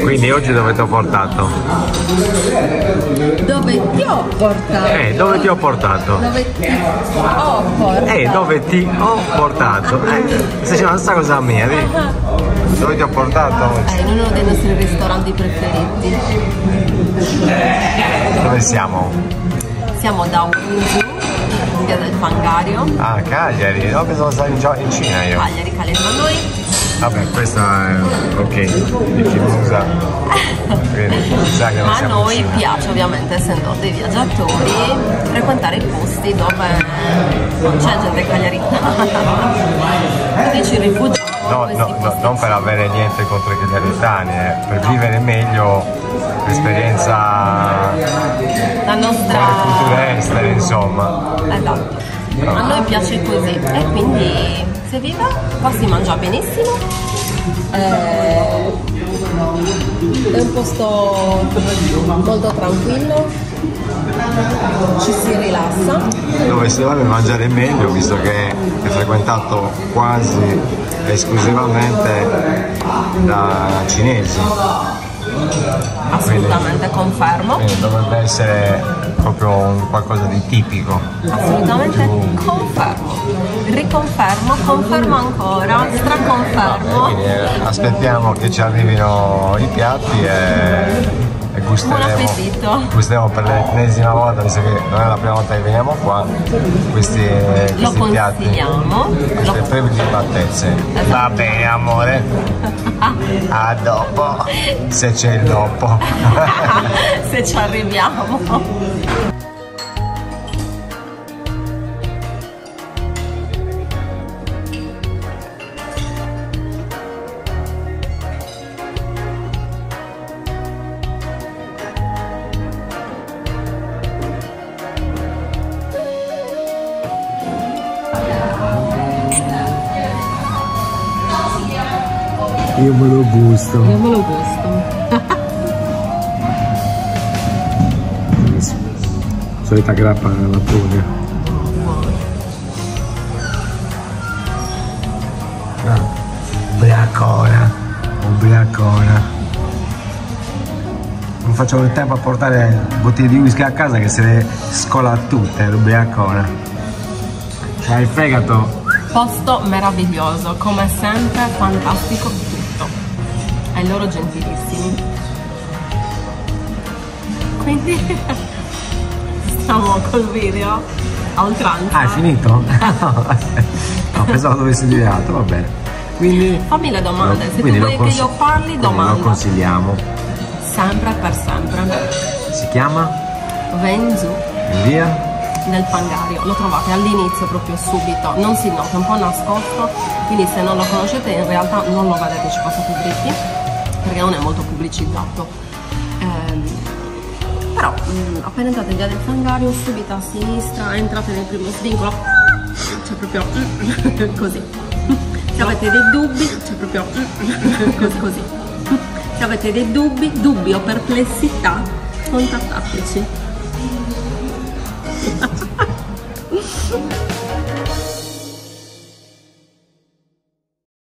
Quindi oggi dove ti ho portato? Dove ti ho portato? Dove ti ho portato? Dove ti ho portato? Dove ti ho portato? Stai dicendo questa cosa mia, di? Dove ti ho portato? In uno dei nostri ristoranti preferiti. Dove siamo? Siamo da Wenzu, in via del Pangario. Ah, Cagliari, no, pensavo stare in Cina io. Cagliari, ma noi? Vabbè, questa è ok, dici scusa. Ma a noi piace ovviamente, essendo dei viaggiatori, frequentare i posti dove non c'è gente cagliaritana. Quindi ci rifugiamo. No, non per avere niente contro i cagliaritani, per vivere meglio l'esperienza, la nostra cultura estera, insomma. Esatto. A noi piace così e quindi si vive, qua si mangia benissimo, è un posto molto tranquillo, ci si rilassa. Dove si deve mangiare meglio, visto che è frequentato quasi esclusivamente da cinesi. Assolutamente, confermo. Quindi dovrebbe essere proprio qualcosa di tipico. Assolutamente confermo. Riconfermo, confermo ancora, straconfermo. Quindi aspettiamo che ci arrivino i piatti e gusteremo per l'ennesima volta, visto che non è la prima volta che veniamo qua, questi piatti, queste prelibatezze. Esatto. Va bene amore, a dopo, se c'è il dopo. Se ci arriviamo. Io me lo gusto. Io me lo gusto. Solita grappa alla Puglia. Ubriacona. Non facciamo il tempo a portare bottiglie di whisky a casa che se le scola tutte, l'ubriacona. C'hai il fegato. Posto meraviglioso, come sempre, fantastico tutto. E loro gentilissimi. Quindi stiamo col video a oltranza. Ah, è finito? No, pensavo dovessi dire altro, va bene. Quindi fammi le domande, se tu vuoi che io parli, domanda. Lo consigliamo. Sempre e per sempre. Si chiama? Wenzu. In via? Del Pangario, lo trovate all'inizio proprio subito, non si nota, è un po' nascosto, quindi se non lo conoscete in realtà non lo vedete, ci passate dritti perché non è molto pubblicizzato, però appena entrate in via del Pangario, subito a sinistra entrate nel primo svincolo, c'è proprio così. Se avete dei dubbi, c'è proprio così. Se avete dei dubbi o perplessità, contattateci.